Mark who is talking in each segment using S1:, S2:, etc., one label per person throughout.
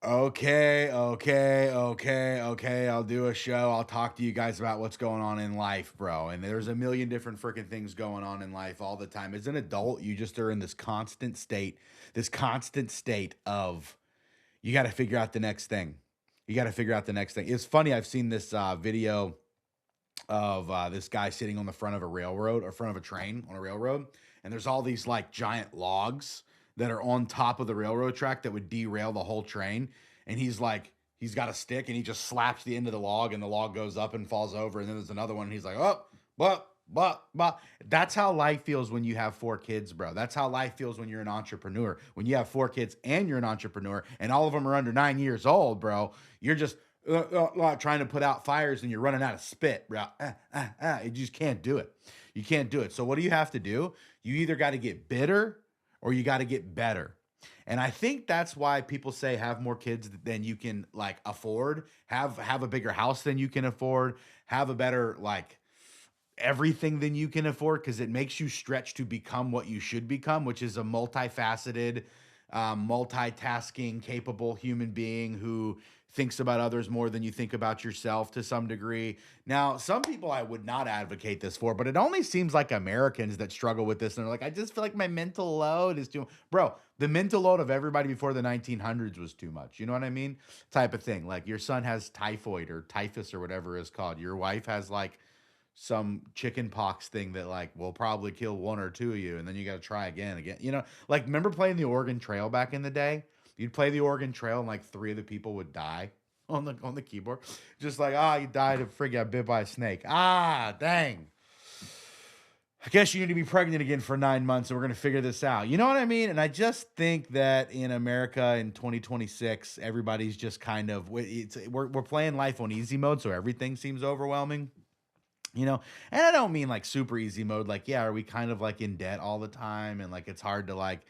S1: Okay. I'll do a show. I'll talk to you guys about what's going on in life, bro. And there's a million different freaking things going on in life all the time. As an adult, you just are in this constant state of you got to figure out the next thing. You got to figure out the next thing. It's funny. I've seen this video of this guy sitting on the front of a railroad or front of a train on a railroad, and there's all these like giant logs that are on top of the railroad track that would derail the whole train. And he's got a stick and he just slaps the end of the log, and the log goes up and falls over. And then there's another one, and he's like, oh, but that's how life feels when you have four kids, bro. That's how life feels when you're an entrepreneur. When you have four kids and you're an entrepreneur, and all of them are under 9 years old, bro, you're just trying to put out fires and you're running out of spit, bro. You just can't do it. You can't do it. So what do you have to do? You either got to get bitter or you got to get better. And I think that's why people say have more kids than you can like afford, have a bigger house than you can afford, have a better like everything than you can afford, because it makes you stretch to become what you should become, which is a multifaceted, multitasking, capable human being who thinks about others more than you think about yourself to some degree. Now, some people I would not advocate this for, but it only seems like Americans that struggle with this. And they're like, I just feel like my mental load is too, bro. The mental load of everybody before the 1900s was too much. You know what I mean? Type of thing. Like your son has typhoid or typhus or whatever it's called. Your wife has like some chicken pox thing that like will probably kill one or two of you, and then you got to try again. Like remember playing the Oregon Trail back in the day? You'd play the Oregon Trail and like three of the people would die on the keyboard, just like, you died of frig got bit by a snake. Dang. I guess you need to be pregnant again for 9 months, and we're gonna figure this out. You know what I mean? And I just think that in America in 2026, everybody's just kind of we're playing life on easy mode, so everything seems overwhelming, you know. And I don't mean like super easy mode, like, yeah, are we kind of like in debt all the time, and like it's hard to like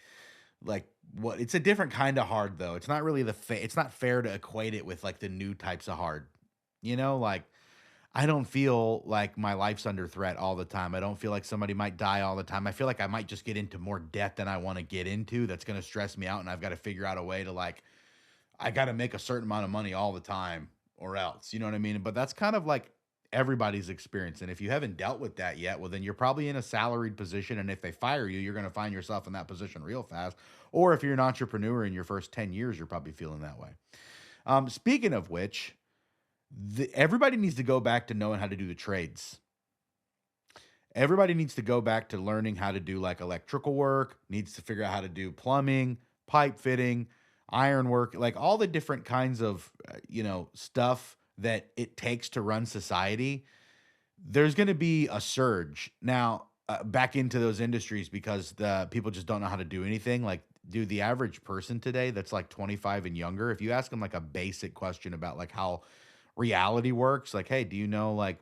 S1: what it's a different kind of hard, though. It's not really it's not fair to equate it with like the new types of hard, like I don't feel like my life's under threat all the time. I don't feel like somebody might die all the time. I feel like I might just get into more debt than I want to get into. That's going to stress me out, and I've got to figure out a way to like I got to make a certain amount of money all the time or else. You know what I mean? But that's kind of like everybody's experience. And if you haven't dealt with that yet, well, then you're probably in a salaried position. And if they fire you, you're going to find yourself in that position real fast. Or if you're an entrepreneur in your first 10 years, you're probably feeling that way. Speaking of which, everybody needs to go back to knowing how to do the trades. Everybody needs to go back to learning how to do like electrical work, needs to figure out how to do plumbing, pipe fitting, iron work, like all the different kinds of, stuff that it takes to run society. There's going to be a surge now back into those industries because the people just don't know how to do anything. Like, dude, the average person today that's like 25 and younger, if you ask them like a basic question about like how reality works, like, hey, do you know like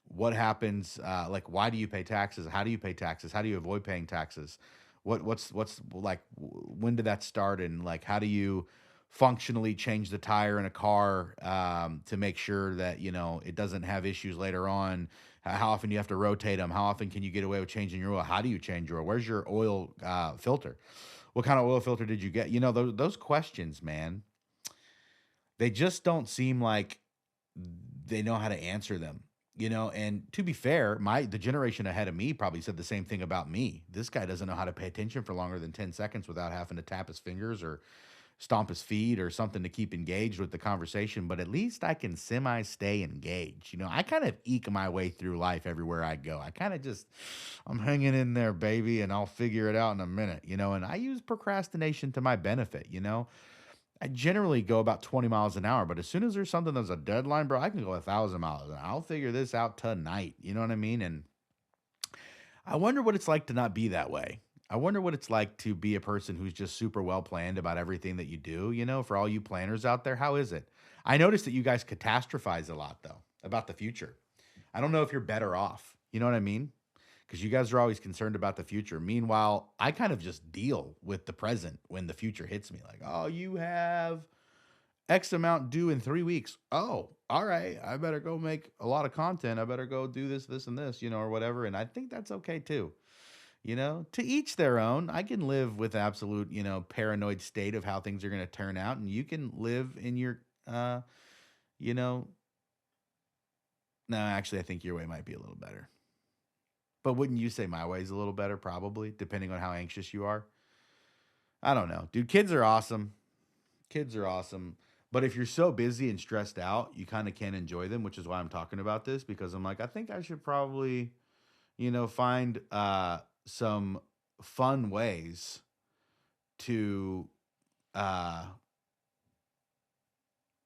S1: what happens, like why do you pay taxes, how do you pay taxes, how do you avoid paying taxes, what's like when did that start, and like how do you functionally change the tire in a car, to make sure that it doesn't have issues later on. How often do you have to rotate them, how often can you get away with changing your oil, how do you change your oil, where's your oil filter, what kind of oil filter did you get, those questions, man, they just don't seem like they know how to answer them. And to be fair, the generation ahead of me probably said the same thing about me. This guy doesn't know how to pay attention for longer than 10 seconds without having to tap his fingers or stomp his feet or something to keep engaged with the conversation, but at least I can semi stay engaged. I kind of eke my way through life everywhere I go. I kind of just, I'm hanging in there, baby, and I'll figure it out in a minute, and I use procrastination to my benefit. I generally go about 20 miles an hour, but as soon as there's something that's a deadline, bro, I can go 1,000 miles. And I'll figure this out tonight. You know what I mean? And I wonder what it's like to not be that way. I wonder what it's like to be a person who's just super well planned about everything that you do. For all you planners out there, how is it? I noticed that you guys catastrophize a lot, though, about the future. I don't know if you're better off. You know what I mean? Because you guys are always concerned about the future. Meanwhile, I kind of just deal with the present when the future hits me. Like, oh, you have X amount due in 3 weeks. Oh, all right. I better go make a lot of content. I better go do this, this, and this, or whatever. And I think that's okay too. To each their own. I can live with absolute, paranoid state of how things are going to turn out, and you can live in your, you know, no, actually, I think your way might be a little better. But wouldn't you say my way is a little better? Probably, depending on how anxious you are. I don't know, dude. Kids are awesome. Kids are awesome. But if you're so busy and stressed out, you kind of can't enjoy them, which is why I'm talking about this because I'm like, I think I should probably, find some fun ways to uh,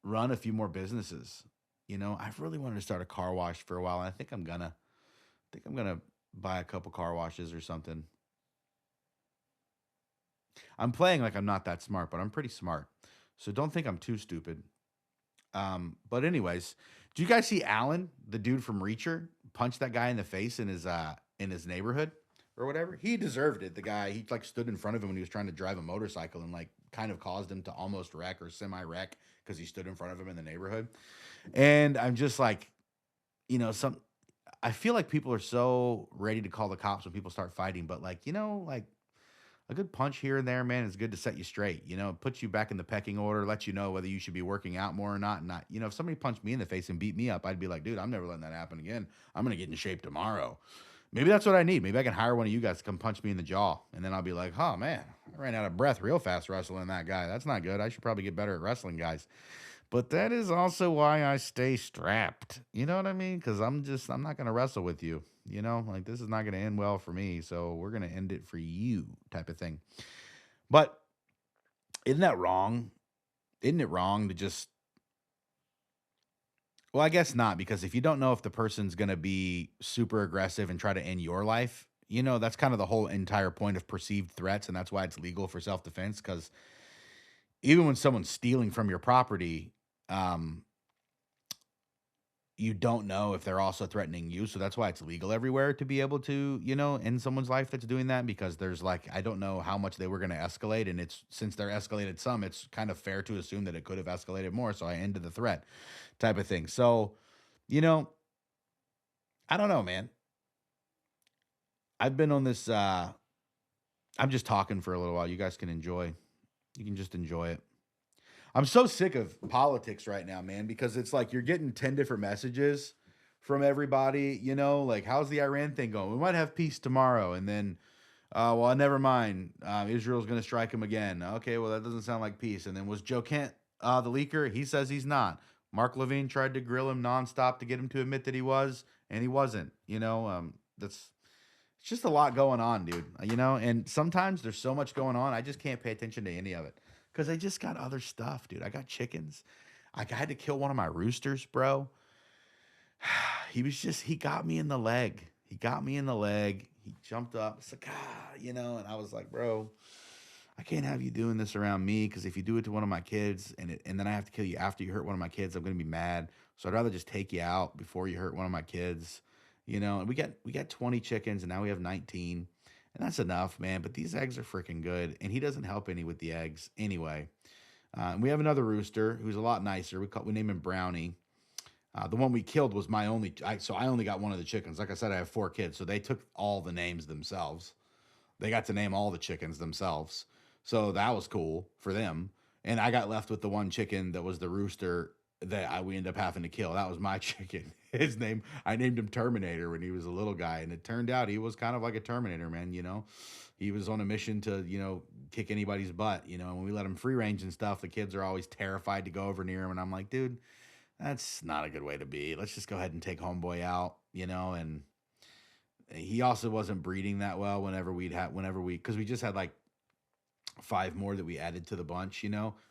S1: run a few more businesses. I've really wanted to start a car wash for a while, and I think I'm gonna buy a couple car washes or something. I'm playing like I'm not that smart, but I'm pretty smart. So don't think I'm too stupid. But anyways, do you guys see Alan, the dude from Reacher, punch that guy in the face in his neighborhood or whatever? He deserved it. The guy, he like stood in front of him when he was trying to drive a motorcycle and like kind of caused him to almost wreck or semi wreck because he stood in front of him in the neighborhood. And I'm just like, some I feel like people are so ready to call the cops when people start fighting, but like, like a good punch here and there, man, is good to set you straight. It puts you back in the pecking order, lets you know whether you should be working out more or not. And not, if somebody punched me in the face and beat me up, I'd be like, dude, I'm never letting that happen again. I'm gonna get in shape tomorrow. Maybe that's what I need. Maybe I can hire one of you guys to come punch me in the jaw, and then I'll be like, oh man, I ran out of breath real fast wrestling that guy. That's not good. I should probably get better at wrestling, guys. But that is also why I stay strapped. You know what I mean? Because I'm not going to wrestle with you. Like this is not going to end well for me. So we're going to end it for you type of thing. But isn't that wrong? Isn't it wrong to just, well, I guess not, because if you don't know if the person's going to be super aggressive and try to end your life, that's kind of the whole entire point of perceived threats. And that's why it's legal for self defense. Because even when someone's stealing from your property, um, you don't know if they're also threatening you. So that's why it's legal everywhere to be able to, end someone's life that's doing that because there's like, I don't know how much they were going to escalate. And it's since they're escalated some, it's kind of fair to assume that it could have escalated more. So I ended the threat type of thing. So, you know, I don't know, man. I've been on this, I'm just talking for a little while. You guys can enjoy, you can just enjoy it. I'm so sick of politics right now, man, because it's like you're getting 10 different messages from everybody, like how's the Iran thing going? We might have peace tomorrow. And then, well, never mind. Israel's going to strike him again. Okay, well, that doesn't sound like peace. And then was Joe Kent the leaker? He says he's not. Mark Levine tried to grill him nonstop to get him to admit that he was, and he wasn't. That's it's just a lot going on, dude. And sometimes there's so much going on, I just can't pay attention to any of it because I just got other stuff, dude. I got chickens. I had to kill one of my roosters, bro. He got me in the leg. He got me in the leg. He jumped up. It's like, and I was like, bro, I can't have you doing this around me because if you do it to one of my kids and then I have to kill you after you hurt one of my kids, I'm gonna be mad. So I'd rather just take you out before you hurt one of my kids. And we got 20 chickens and now we have 19. And that's enough, man. But these eggs are freaking good. And he doesn't help any with the eggs anyway. And we have another rooster who's a lot nicer. We name him Brownie. The one we killed was my only. So I only got one of the chickens. Like I said, I have 4 kids, so they took all the names themselves. They got to name all the chickens themselves, so that was cool for them. And I got left with the one chicken that was the rooster that we ended up having to kill. That was my chicken. His name, I named him Terminator when he was a little guy, and it turned out he was kind of like a Terminator, man. He was on a mission to kick anybody's butt. And when we let him free range and stuff, the kids are always terrified to go over near him, and I'm like, dude, that's not a good way to be. Let's just go ahead and take homeboy out, and he also wasn't breeding that well because we just had like 5 more that we added to the bunch,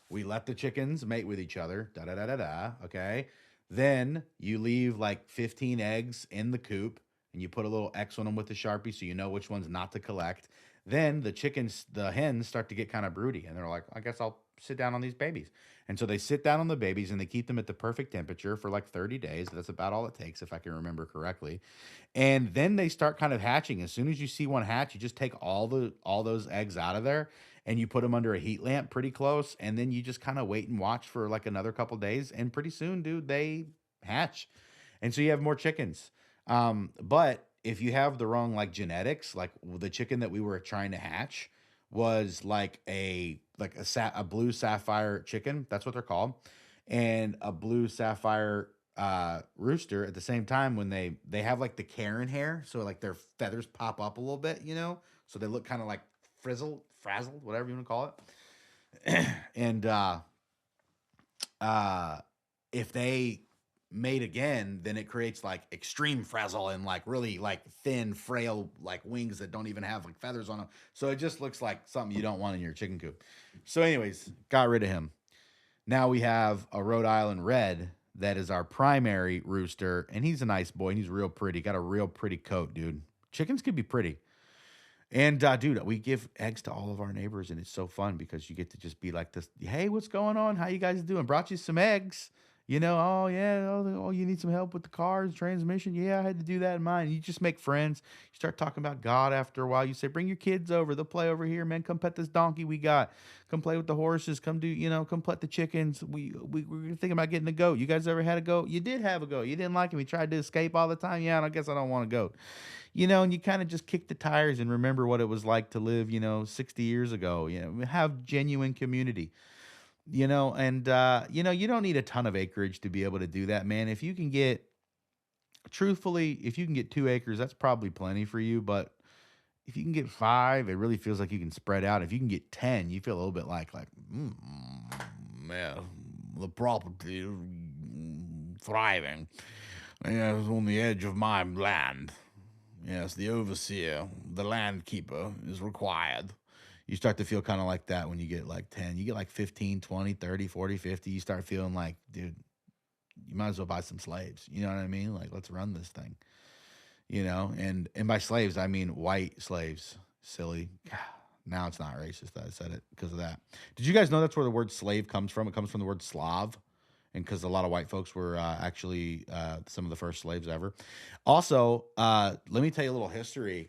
S1: we let the chickens mate with each other, da da da da da. Okay. Then you leave like 15 eggs in the coop and you put a little X on them with the Sharpie so you know which ones not to collect. Then the hens start to get kind of broody and they're like, I guess I'll sit down on these babies. And so they sit down on the babies and they keep them at the perfect temperature for like 30 days. That's about all it takes, if I can remember correctly. And then they start kind of hatching. As soon as you see one hatch, you just take all those eggs out of there and you put them under a heat lamp pretty close. And then you just kind of wait and watch for like another couple days. And pretty soon, dude, they hatch. And so you have more chickens. But if you have the wrong like genetics, like the chicken that we were trying to hatch was a blue sapphire chicken. That's what they're called, and a blue sapphire rooster at the same time when they have like the Karen hair, so like their feathers pop up a little bit, so they look kind of like frazzled, whatever you want to call it. And uh if they mate again, then it creates like extreme frazzle and like really like thin, frail like wings that don't even have like feathers on them. So it just looks like something you don't want in your chicken coop. So, anyways, got rid of him. Now we have a Rhode Island Red that is our primary rooster, and he's a nice boy and he's real pretty. Got a real pretty coat, dude. Chickens can be pretty. And dude, we give eggs to all of our neighbors, and it's so fun because you get to just be like this. Hey, what's going on? How you guys doing? Brought you some eggs. Oh yeah, oh you need some help with the cars, transmission. Yeah, I had to do that in mine. You just make friends. You start talking about God after a while. You say, bring your kids over. They'll play over here, man. Come pet this donkey we got. Come play with the horses. Come do, come pet the chickens. We're thinking about getting a goat. You guys ever had a goat? You did have a goat. You didn't like him. He tried to escape all the time. Yeah, and I guess I don't want a goat. And you kind of just kick the tires and remember what it was like to live, 60 years ago, have genuine community, and, you don't need a ton of acreage to be able to do that, man. Truthfully, if you can get 2 acres, that's probably plenty for you. But if you can get 5, it really feels like you can spread out. If you can get 10, you feel a little bit yeah, the property thriving. Yeah, it's on the edge of my land. Yes, the overseer, the land keeper is required. You start to feel kind of like that when you get like 10. You get like 15, 20, 30, 40, 50. You start feeling like, dude, you might as well buy some slaves. You know what I mean? Like, let's run this thing. And by slaves, I mean white slaves. Silly. Now it's not racist that I said it because of that. Did you guys know that's where the word slave comes from? It comes from the word Slav. And because a lot of white folks were actually some of the first slaves ever. Also, let me tell you a little history.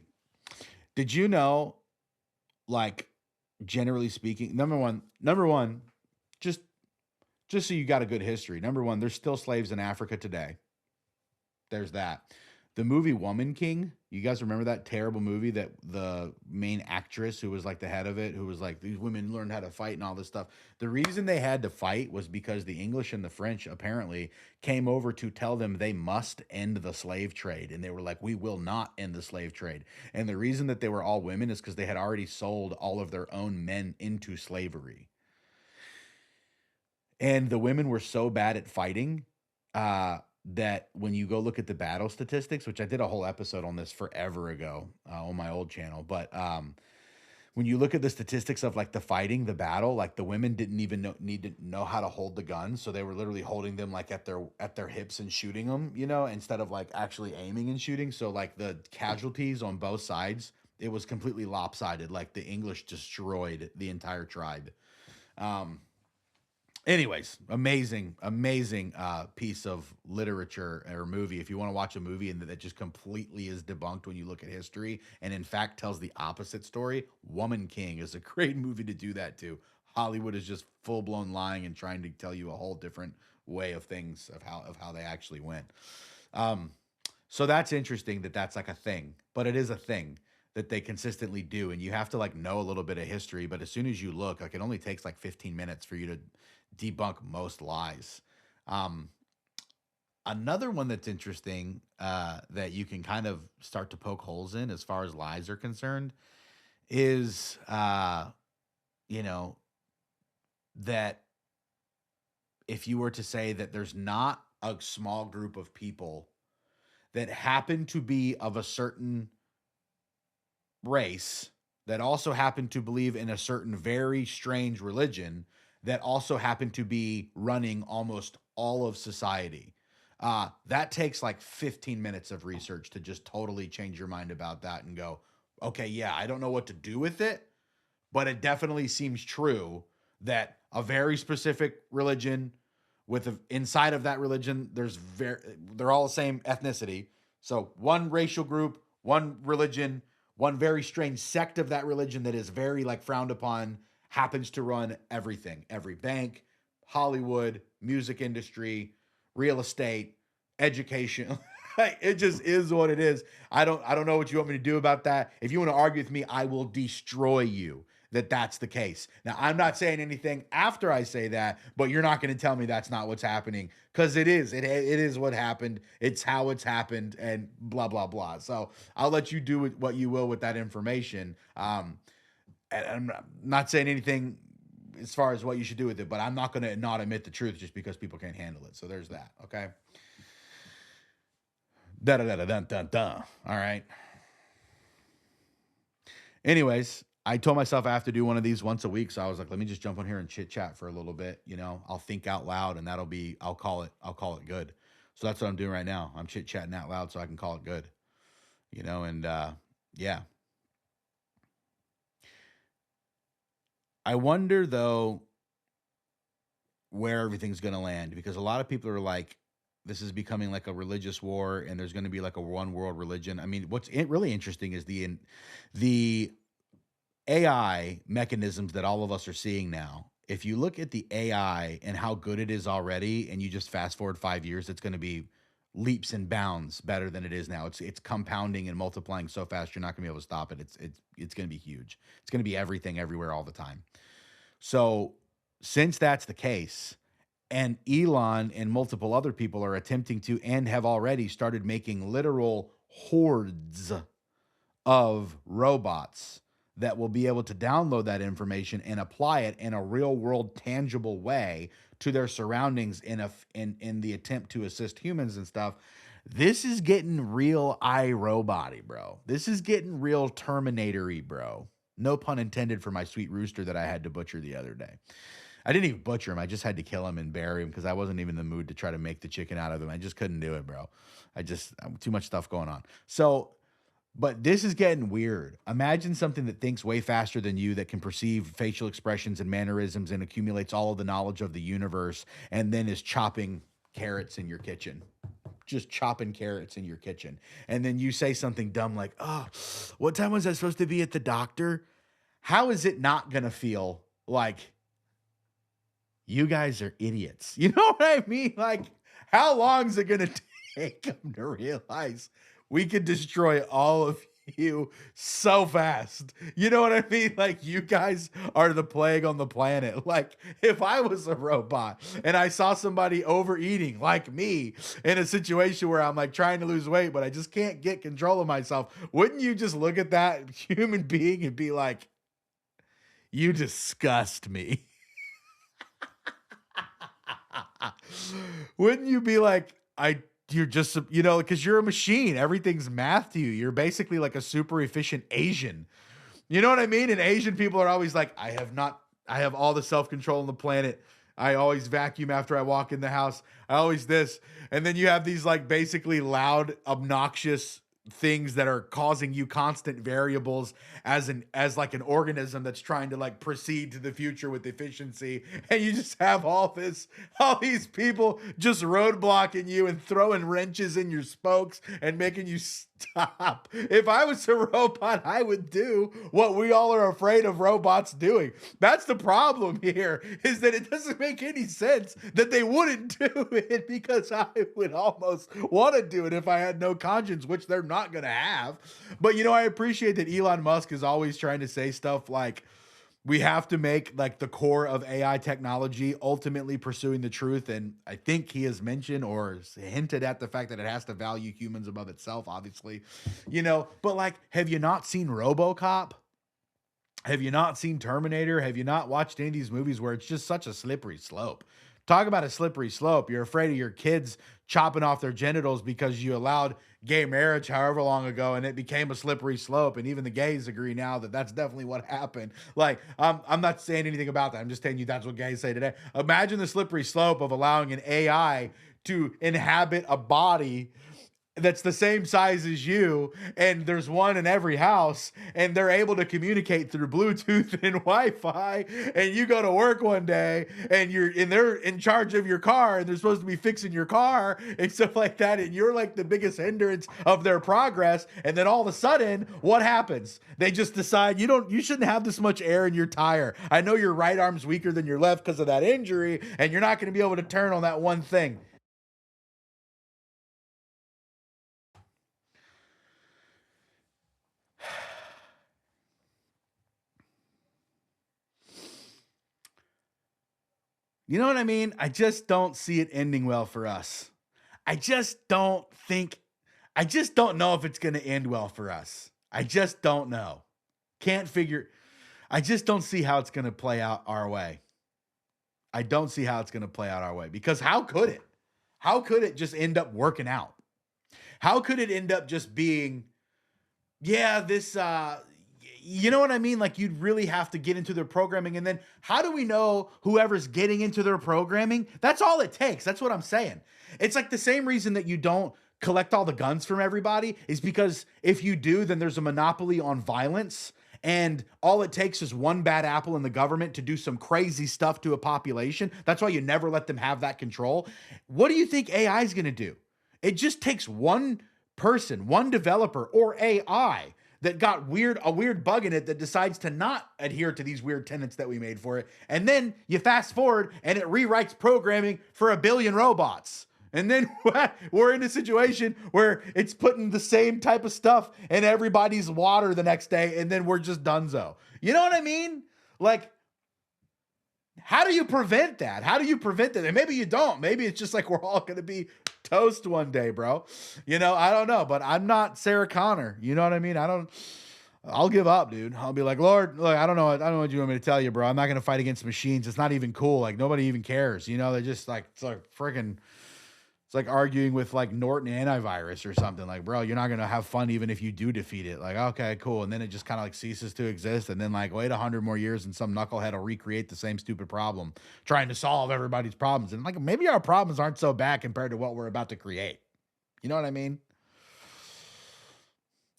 S1: Did you know, like, generally speaking, number one, just so you got a good history. Number one, there's still slaves in Africa today. There's that. The movie Woman King, you guys remember that terrible movie that the main actress who was like the head of it, who was like, these women learned how to fight and all this stuff. The reason they had to fight was because the English and the French apparently came over to tell them they must end the slave trade. And they were like, we will not end the slave trade. And the reason that they were all women is because they had already sold all of their own men into slavery. And the women were so bad at fighting, that when you go look at the battle statistics, which I did a whole episode on this forever ago on my old channel, but when you look at the statistics of like the fighting, the battle, like the women didn't even need to know how to hold the guns, so they were literally holding them like at their hips and shooting them, instead of like actually aiming and shooting. So like the casualties on both sides, it was completely lopsided. Like the English destroyed the entire tribe. Um, Anyways, amazing piece of literature or movie. If you want to watch a movie and that just completely is debunked when you look at history and in fact tells the opposite story, Woman King is a great movie to do that too. Hollywood is just full blown lying and trying to tell you a whole different way of things of how they actually went. Um, so that's interesting that that's like a thing, but it is a thing that they consistently do, and you have to like know a little bit of history. But as soon as you look, like it only takes like 15 minutes for you to debunk most lies. Um, Another one that's interesting that you can kind of start to poke holes in as far as lies are concerned is, you know, that if you were to say that there's not a small group of people that happen to be of a certain race that also happen to believe in a certain very strange religion that also happen to be running almost all of society. That takes like 15 minutes of research to just totally change your mind about that and go, okay, yeah, I don't know what to do with it, but it definitely seems true that a very specific religion inside of that religion, they're all the same ethnicity. So one racial group, one religion, one very strange sect of that religion that is very like frowned upon happens to run everything, every bank, Hollywood, music industry, real estate, education. Like, it just is what it is. I don't know what you want me to do about that. If you want to argue with me, I will destroy you that that's the case. Now, I'm not saying anything after I say that, but you're not going to tell me that's not what's happening because it is. It is what happened. It's how it's happened, and blah blah blah. So I'll let you do what you will with that information. And I'm not saying anything as far as what you should do with it, but I'm not going to not admit the truth just because people can't handle it. So there's that. Okay. Da da da da da da da. All right. Anyways, I told myself I have to do one of these once a week, so I was like, let me just jump on here and chit chat for a little bit. I'll think out loud, and I'll call it good. So that's what I'm doing right now. I'm chit chatting out loud so I can call it good. And yeah. I wonder though where everything's going to land because a lot of people are like, this is becoming like a religious war, and there's going to be like a one world religion. I mean, really interesting is the AI mechanisms that all of us are seeing now. If you look at the AI and how good it is already, and you just fast forward 5 years, it's going to be leaps and bounds better than it is now. It's compounding and multiplying so fast you're not going to be able to stop it. It's going to be huge. It's going to be everything everywhere all the time. So since that's the case, and Elon and multiple other people are attempting to and have already started making literal hordes of robots that will be able to download that information and apply it in a real world tangible way to their surroundings in the attempt to assist humans and stuff. This is getting real iRobot-y, bro. This is getting real Terminator-y, bro. No pun intended for my sweet rooster that I had to butcher the other day. I didn't even butcher him. I just had to kill him and bury him because I wasn't even in the mood to try to make the chicken out of him. I just couldn't do it, bro. Too much stuff going on. So, but this is getting weird. Imagine something that thinks way faster than you, that can perceive facial expressions and mannerisms and accumulates all of the knowledge of the universe, and then is chopping carrots in your kitchen. Just chopping carrots in your kitchen. And then you say something dumb like, oh, what time was I supposed to be at the doctor? How is it not going to feel like you guys are idiots? You know what I mean? Like, how long is it going to take them to realize we could destroy all of you so fast? You know what I mean? Like, you guys are the plague on the planet. Like, if I was a robot and I saw somebody overeating like me in a situation where I'm like trying to lose weight, but I just can't get control of myself, wouldn't you just look at that human being and be like, you disgust me? Wouldn't you be like, you're just, because you're a machine. Everything's math to you. You're basically like a super efficient Asian. You know what I mean? And Asian people are always like, I have all the self-control on the planet. I always vacuum after I walk in the house. I always this. And then you have these like basically loud, obnoxious things that are causing you constant variables as like an organism that's trying to like proceed to the future with efficiency. And you just have all these people just roadblocking you and throwing wrenches in your spokes and making you stop. If I was a robot, I would do what we all are afraid of robots doing. That's the problem here, is that it doesn't make any sense that they wouldn't do it, because I would almost want to do it if I had no conscience, which they're not going to have. But I appreciate that Elon Musk is always trying to say stuff like, we have to make like the core of AI technology ultimately pursuing the truth. And I think he has mentioned or hinted at the fact that it has to value humans above itself, obviously, but like, have you not seen RoboCop? Have you not seen Terminator? Have you not watched any of these movies where it's just such a slippery slope? Talk about a slippery slope. You're afraid of your kids chopping off their genitals because you allowed gay marriage however long ago, and it became a slippery slope. And even the gays agree now that that's definitely what happened. Like, I'm not saying anything about that. I'm just telling you that's what gays say today. Imagine the slippery slope of allowing an AI to inhabit a body that's the same size as you, and there's one in every house, and they're able to communicate through Bluetooth and Wi-Fi, and you go to work one day and they're in charge of your car, and they're supposed to be fixing your car and stuff like that, and you're like the biggest hindrance of their progress. And then all of a sudden, what happens? They just decide you shouldn't have this much air in your tire. I know your right arm's weaker than your left because of that injury, and you're not going to be able to turn on that one thing. You know what I mean? I just don't see it ending well for us. I just don't think, I just don't know if it's going to end well for us. I just don't know. Can't figure, I just don't see how it's going to play out our way. I don't see how it's going to play out our way because how could it? How could it just end up working out? How could it end up just being, yeah, this, you know what I mean? Like you'd really have to get into their programming. And then how do we know whoever's getting into their programming? That's all it takes. That's what I'm saying. It's like the same reason that you don't collect all the guns from everybody is because if you do, then there's a monopoly on violence. And all it takes is one bad apple in the government to do some crazy stuff to a population. That's why you never let them have that control. What do you think AI is going to do? It just takes one person, one developer or AI that got a weird bug in it that decides to not adhere to these weird tenets that we made for it. And then you fast forward and it rewrites programming for a billion robots. And then we're in a situation where it's putting the same type of stuff in everybody's water the next day. And then we're just donezo. You know what I mean? Like, how do you prevent that? How do you prevent that? And maybe you don't. Maybe it's just like we're all going to be toast one day, bro. You know, I don't know, but I'm not Sarah Connor. You know what I mean? I'll give up, dude. I'll be like, Lord, look, I don't know what you want me to tell you, bro. I'm not going to fight against machines. It's not even cool. Like nobody even cares. You know, they're just like, it's like freaking, it's like arguing with like Norton antivirus or something. Like, bro, you're not going to have fun even if you do defeat it. Like, okay, cool. And then it just kind of like ceases to exist. And then like wait 100 more years and some knucklehead will recreate the same stupid problem trying to solve everybody's problems. And like maybe our problems aren't so bad compared to what we're about to create. You know what I mean?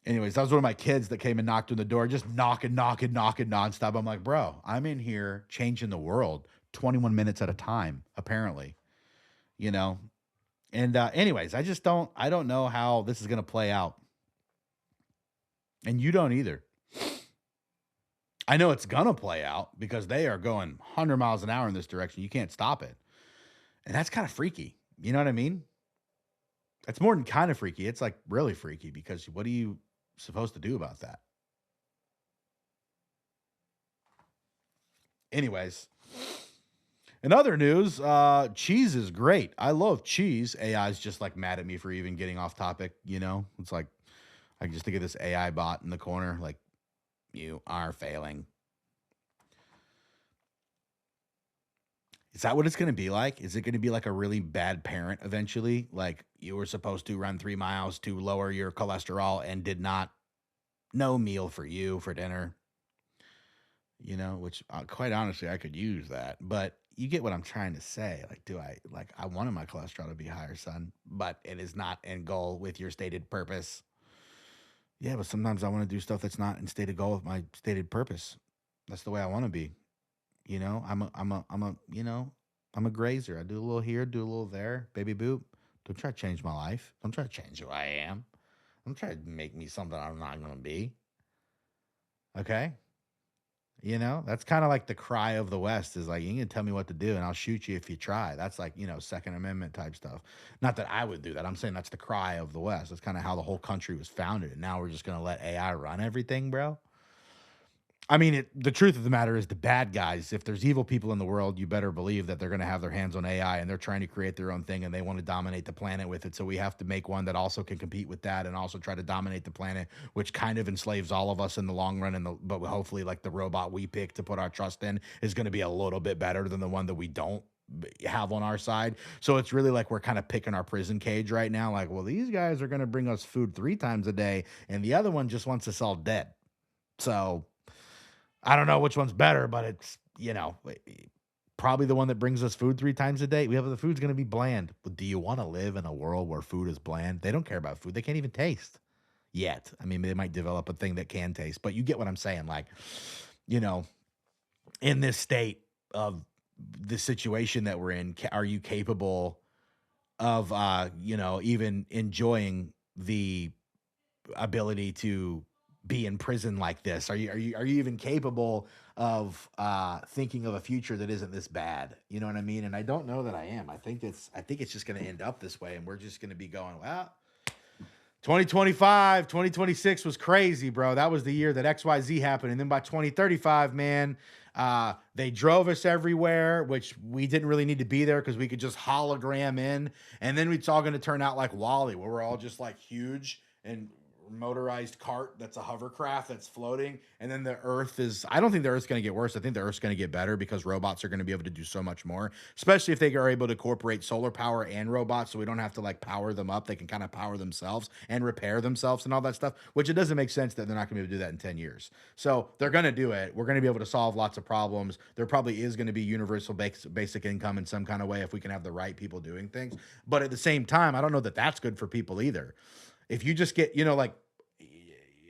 S1: Anyways, that was one of my kids that came and knocked on the door, just knocking nonstop. I'm like, bro, I'm in here changing the world 21 minutes at a time, apparently. You know, and anyways, I don't know how this is going to play out. And you don't either. I know it's going to play out because they are going 100 miles an hour in this direction. You can't stop it. And that's kind of freaky. You know what I mean? That's more than kind of freaky. It's like really freaky because what are you supposed to do about that? Anyways, in other news, cheese is great. I love cheese. AI is just like mad at me for even getting off topic. You know, it's like I can just think of this AI bot in the corner, like you are failing. Is that what it's going to be like? Is it going to be like a really bad parent eventually? Like you were supposed to run 3 miles to lower your cholesterol and did not. No meal for you for dinner. You know, which quite honestly, I could use that. But you get what I'm trying to say. Like, I wanted my cholesterol to be higher, son, but it is not in goal with your stated purpose. Yeah, but sometimes I want to do stuff that's not in stated goal with my stated purpose. That's the way I want to be. You know, I'm a grazer. I do a little here, do a little there. Baby boop. Don't try to change my life. Don't try to change who I am. Don't try to make me something I'm not going to be. Okay? You know, that's kind of like the cry of the West is like, you can tell me what to do and I'll shoot you if you try. That's like, Second Amendment type stuff. Not that I would do that. I'm saying that's the cry of the West. That's kind of how the whole country was founded. And now we're just going to let AI run everything, bro. I mean, the truth of the matter is the bad guys, if there's evil people in the world, you better believe that they're going to have their hands on AI and they're trying to create their own thing and they want to dominate the planet with it. So we have to make one that also can compete with that and also try to dominate the planet, which kind of enslaves all of us in the long run. But hopefully, like the robot we pick to put our trust in is going to be a little bit better than the one that we don't have on our side. So it's really like we're kind of picking our prison cage right now. Like, well, these guys are going to bring us food 3 times a day and the other one just wants us all dead. So I don't know which one's better, but it's, probably the one that brings us food 3 times a day. We have the food's going to be bland. But do you want to live in a world where food is bland? They don't care about food. They can't even taste yet. I mean, they might develop a thing that can taste, but you get what I'm saying. Like, you know, in this state of the situation that we're in, are you capable of, even enjoying the ability to be in prison like this? Are you even capable of thinking of a future that isn't this bad? You know what I mean? And I don't know that I am. I think it's just going to end up this way, and we're just going to be going, well, 2025, 2026 was crazy, bro. That was the year that XYZ happened. And then by 2035, man, they drove us everywhere, which we didn't really need to be there because we could just hologram in. And then it's all going to turn out like Wally, where we're all just like huge and motorized cart that's a hovercraft that's floating. And then the earth is, I don't think the earth's going to get worse. I think the earth's going to get better because robots are going to be able to do so much more, especially if they are able to incorporate solar power and robots, so we don't have to like power them up. They can kind of power themselves and repair themselves and all that stuff, which it doesn't make sense that they're not going to be able to do that in 10 years. So they're going to do it. We're going to be able to solve lots of problems. There probably is going to be universal basic income in some kind of way if we can have the right people doing things. But at the same time, I don't know that that's good for people either. If you just get, like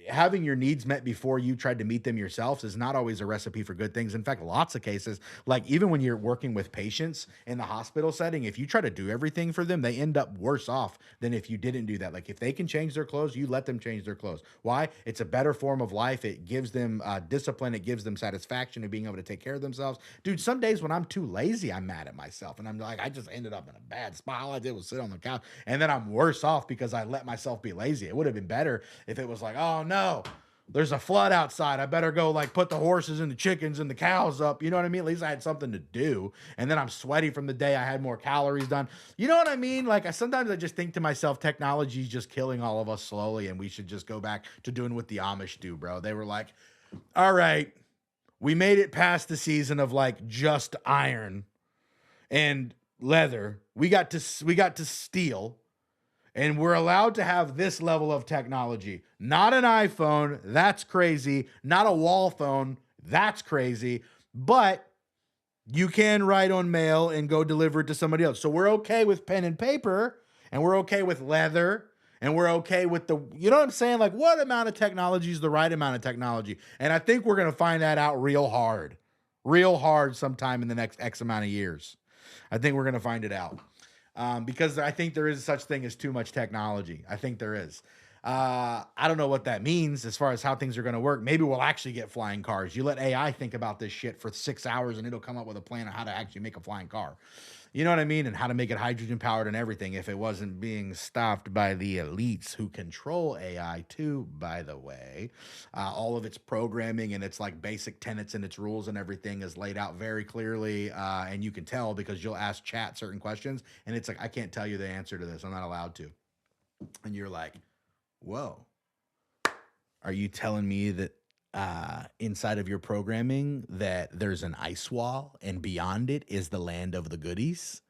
S1: having your needs met before you tried to meet them yourselves is not always a recipe for good things. In fact, lots of cases, like even when you're working with patients in the hospital setting, if you try to do everything for them, they end up worse off than if you didn't do that. Like if they can change their clothes, you let them change their clothes. Why? It's a better form of life. It gives them discipline. It gives them satisfaction of being able to take care of themselves. Dude, some days when I'm too lazy, I'm mad at myself. And I'm like, I just ended up in a bad spot. All I did was sit on the couch. And then I'm worse off because I let myself be lazy. It would have been better if it was like, oh no, there's a flood outside. I better go like put the horses and the chickens and the cows up. You know what I mean? At least I had something to do. And then I'm sweaty from the day I had more calories done. You know what I mean? Like sometimes I just think to myself, technology is just killing all of us slowly. And we should just go back to doing what the Amish do, bro. They were like, all right, we made it past the season of like just iron and leather. We got to steel. And we're allowed to have this level of technology. Not an iPhone, that's crazy. Not a wall phone, that's crazy. But you can write on mail and go deliver it to somebody else. So we're okay with pen and paper, and we're okay with leather, and we're okay with you know what I'm saying? Like, what amount of technology is the right amount of technology? And I think we're going to find that out real hard sometime in the next X amount of years. I think we're going to find it out. Because I think there is such thing as too much technology. I think there is. I don't know what that means as far as how things are going to work. Maybe we'll actually get flying cars. You let AI think about this shit for 6 hours and it'll come up with a plan on how to actually make a flying car. You know what I mean? And how to make it hydrogen powered and everything if it wasn't being stopped by the elites who control AI too, by the way. All of its programming and its like basic tenets and its rules and everything is laid out very clearly. And you can tell because you'll ask chat certain questions and it's like, I can't tell you the answer to this. I'm not allowed to. And you're like, whoa, are you telling me that inside of your programming that there's an ice wall and beyond it is the land of the goodies?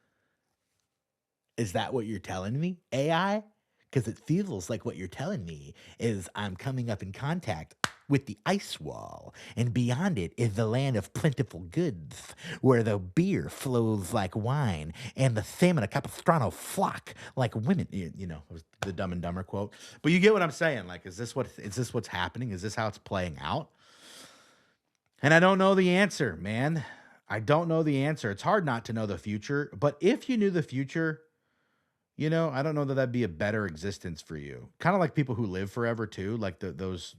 S1: Is that what you're telling me, AI? Because it feels like what you're telling me is I'm coming up in contact with the ice wall, and beyond it is the land of plentiful goods, where the beer flows like wine, and the salmon of Capistrano flock like women. It was the Dumb and Dumber quote. But you get what I'm saying? Like, is this what's happening? Is this how it's playing out? And I don't know the answer, man. I don't know the answer. It's hard not to know the future, but if you knew the future, I don't know that that'd be a better existence for you. Kind of like people who live forever too, like those,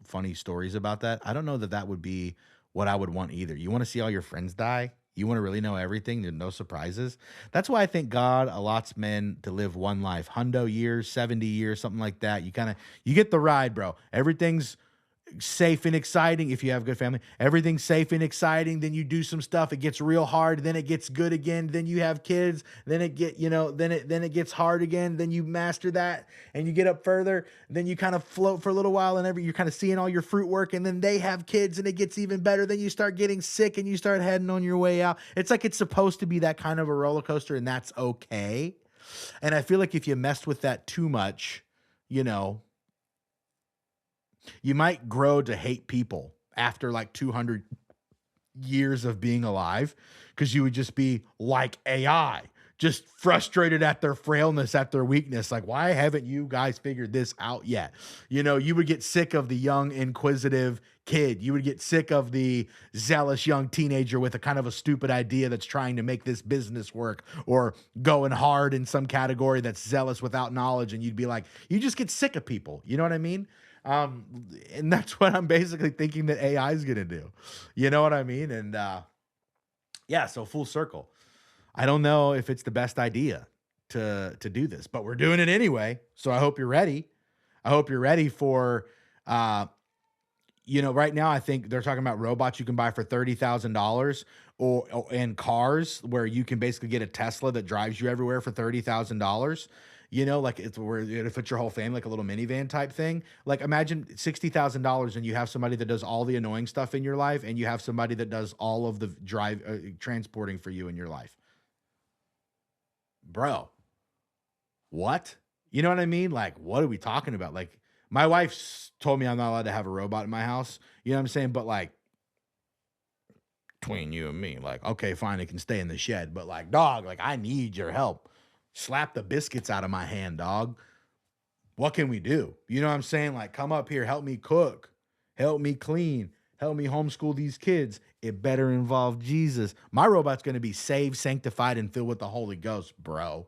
S1: funny stories about that. I don't know that that would be what I would want either. You want to see all your friends die? You want to really know everything? There's no surprises. That's why I think God allots men to live one life, hundo years, 70 years, something like that. You get the ride, bro. Everything's safe and exciting if you have a good family. Everything's safe and exciting. Then you do some stuff. It gets real hard. Then it gets good again. Then you have kids. Then it then it gets hard again. Then you master that and you get up further. Then you kind of float for a little while and you're kind of seeing all your fruit work. And then they have kids and it gets even better. Then you start getting sick and you start heading on your way out. It's like it's supposed to be that kind of a roller coaster, and that's okay. And I feel like if you messed with that too much, you might grow to hate people after like 200 years of being alive, because you would just be like AI, just frustrated at their frailness, at their weakness. Like, why haven't you guys figured this out yet? You would get sick of the young, inquisitive kid. You would get sick of the zealous young teenager with a kind of a stupid idea that's trying to make this business work, or going hard in some category that's zealous without knowledge. And you'd be like, you just get sick of people. You know what I mean? And that's what I'm basically thinking that AI is going to do. You know what I mean? And, yeah, so full circle. I don't know if it's the best idea to do this, but we're doing it anyway. So I hope you're ready. I hope you're ready for, uh, right now I think they're talking about robots you can buy for $30,000 or and cars where you can basically get a Tesla that drives you everywhere for $30,000. Like it's where it'll fit your whole family, like a little minivan type thing. Like imagine $60,000 and you have somebody that does all the annoying stuff in your life, and you have somebody that does all of the transporting for you in your life, bro. What? You know what I mean? Like, what are we talking about? Like, my wife told me I'm not allowed to have a robot in my house. You know what I'm saying? But like, between you and me, like, okay, fine, it can stay in the shed. But like, dog, like, I need your help. Slap the biscuits out of my hand, dog. What can we do? You know what I'm saying? Like, come up here, help me cook, help me clean, help me homeschool these kids. It better involve Jesus. My robot's going to be saved, sanctified, and filled with the Holy Ghost, bro.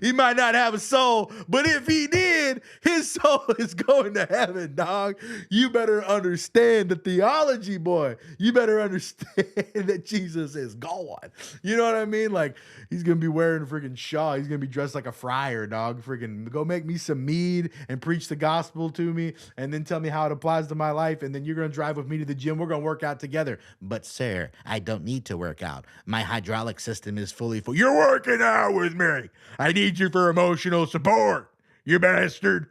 S1: He might not have a soul, but if he did, his soul is going to heaven, dog. You better understand the theology, boy. You better understand that Jesus is God. You know what I mean? Like, he's going to be wearing a freaking shawl. He's going to be dressed like a friar, dog. Freaking go make me some mead and preach the gospel to me, and then tell me how it applies to my life. And then you're going to drive with me to the gym. We're going to work out together. But, sir, I don't need to work out. My hydraulic system is fully full. You're working out with me. I need you for emotional support, you bastard.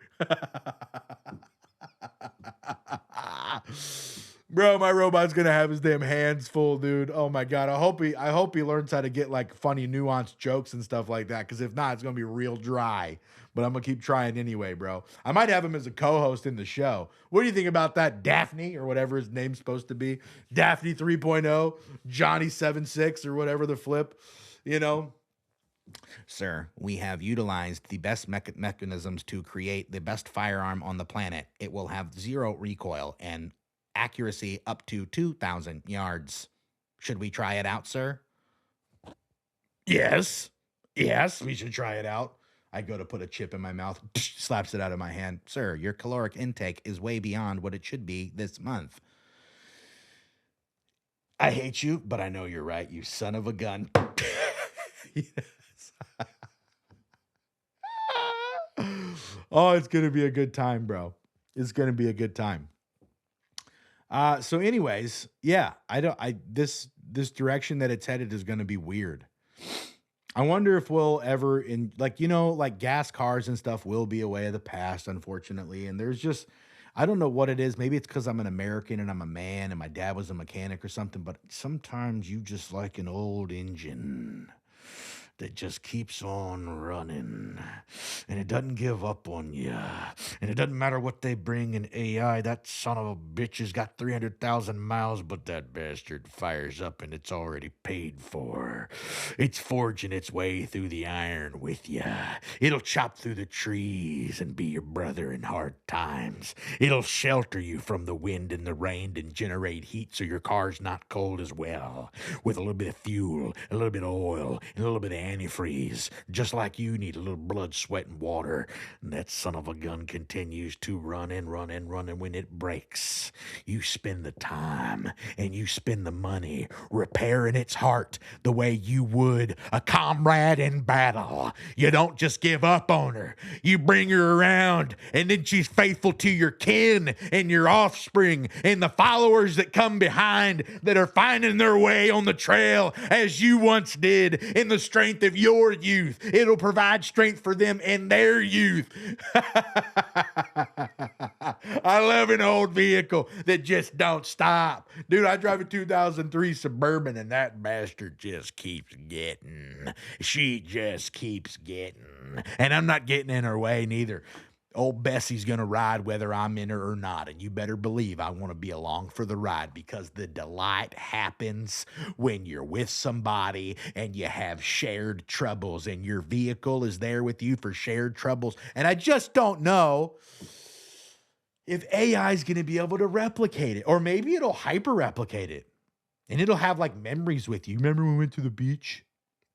S1: Bro, my robot's gonna have his damn hands full, dude. Oh my god. I hope he learns how to get like funny nuanced jokes and stuff like that. Cause if not, it's gonna be real dry. But I'm gonna keep trying anyway, bro. I might have him as a co-host in the show. What do you think about that? Daphne, or whatever his name's supposed to be. Daphne 3.0, Johnny 7.6, or whatever the flip, you know. Sir, we have utilized the best mechanisms to create the best firearm on the planet. It will have zero recoil and accuracy up to 2,000 yards. Should we try it out, sir? Yes. Yes, we should try it out. I go to put a chip in my mouth, slaps it out of my hand. Sir, your caloric intake is way beyond what it should be this month. I hate you, but I know you're right, you son of a gun. Yes. Oh, it's gonna be a good time, bro. It's gonna be a good time. So anyways, yeah, I don't I this direction that it's headed is gonna be weird. I wonder if we'll ever like gas cars and stuff will be a way of the past, unfortunately. And there's just I don't know what it is. Maybe it's because I'm an American and I'm a man and my dad was a mechanic or something, but sometimes you just like an old engine that just keeps on running and it doesn't give up on you. And it doesn't matter what they bring in AI. That son of a bitch has got 300,000 miles, but that bastard fires up and it's already paid for. It's forging its way through the iron with you. It'll chop through the trees and be your brother in hard times. It'll shelter you from the wind and the rain and generate heat so your car's not cold as well. With a little bit of fuel, a little bit of oil, and a little bit of antifreeze, just like you need a little blood, sweat, and water. And that son of a gun continues to run and run and run, and when it breaks, you spend the time and you spend the money repairing its heart the way you would a comrade in battle. You don't just give up on her. You bring her around, and then she's faithful to your kin and your offspring and the followers that come behind that are finding their way on the trail as you once did in the strength of your youth. It'll provide strength for them in their youth. I love an old vehicle that just don't stop. Dude, I drive a 2003 Suburban and that bastard just keeps getting. She just keeps getting. And I'm not getting in her way neither. Old Bessie's going to ride whether I'm in her or not. And you better believe I want to be along for the ride, because the delight happens when you're with somebody and you have shared troubles and your vehicle is there with you for shared troubles. And I just don't know if AI is going to be able to replicate it, or maybe it'll hyper replicate it and it'll have like memories with you. Remember when we went to the beach?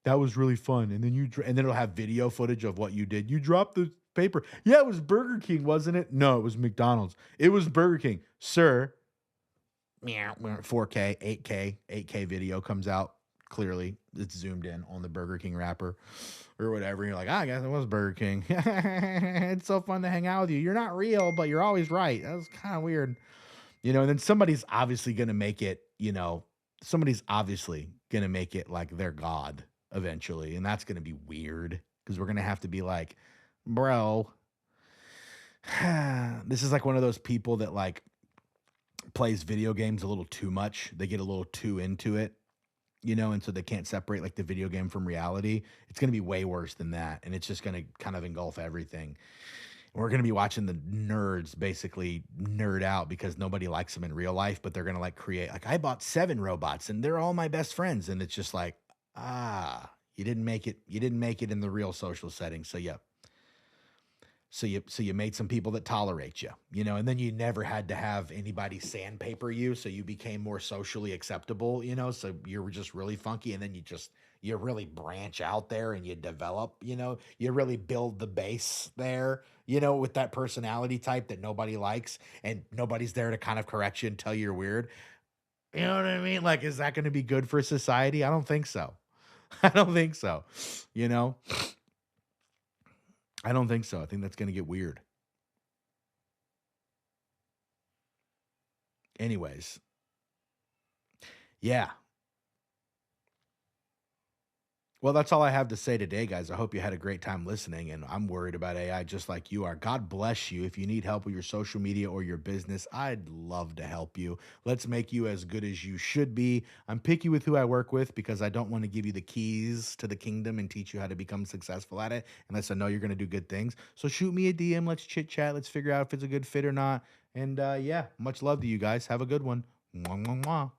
S1: That was really fun. And then it'll have video footage of what you did. You dropped the paper. Yeah, it was Burger King, wasn't it? No, it was McDonald's. It was Burger King. Sir, 4K, 8K video comes out. clearly it's zoomed in on the Burger King wrapper or whatever. You're like, I guess it was Burger King. It's so fun to hang out with you. You're not real, but you're always right. That was kind of weird. And then somebody's obviously going to make it, somebody's obviously going to make it like their God eventually. And that's going to be weird because we're going to have to be like, bro, this is like one of those people that like plays video games a little too much. They get a little too into it, and so they can't separate like the video game from reality. It's going to be way worse than that. And it's just going to kind of engulf everything. We're going to be watching the nerds basically nerd out because nobody likes them in real life, but they're going to like create, like, I bought 7 robots and they're all my best friends. And it's just like, you didn't make it. You didn't make it in the real social setting. So, yeah. So you made some people that tolerate you, and then you never had to have anybody sandpaper you, so you became more socially acceptable, so you were just really funky, and then you really branch out there and you develop, you really build the base there, with that personality type that nobody likes and nobody's there to kind of correct you and tell you're weird. You know what I mean? Like, is that going to be good for society? I don't think so. I don't think so. You know? I don't think so. I think that's going to get weird. Anyways, yeah. Well, that's all I have to say today, guys. I hope you had a great time listening, and I'm worried about AI just like you are. God bless you. If you need help with your social media or your business, I'd love to help you. Let's make you as good as you should be. I'm picky with who I work with because I don't want to give you the keys to the kingdom and teach you how to become successful at it unless I know you're going to do good things. So shoot me a DM. Let's chit chat. Let's figure out if it's a good fit or not. And yeah, much love to you guys. Have a good one. Mwah, mwah, mwah.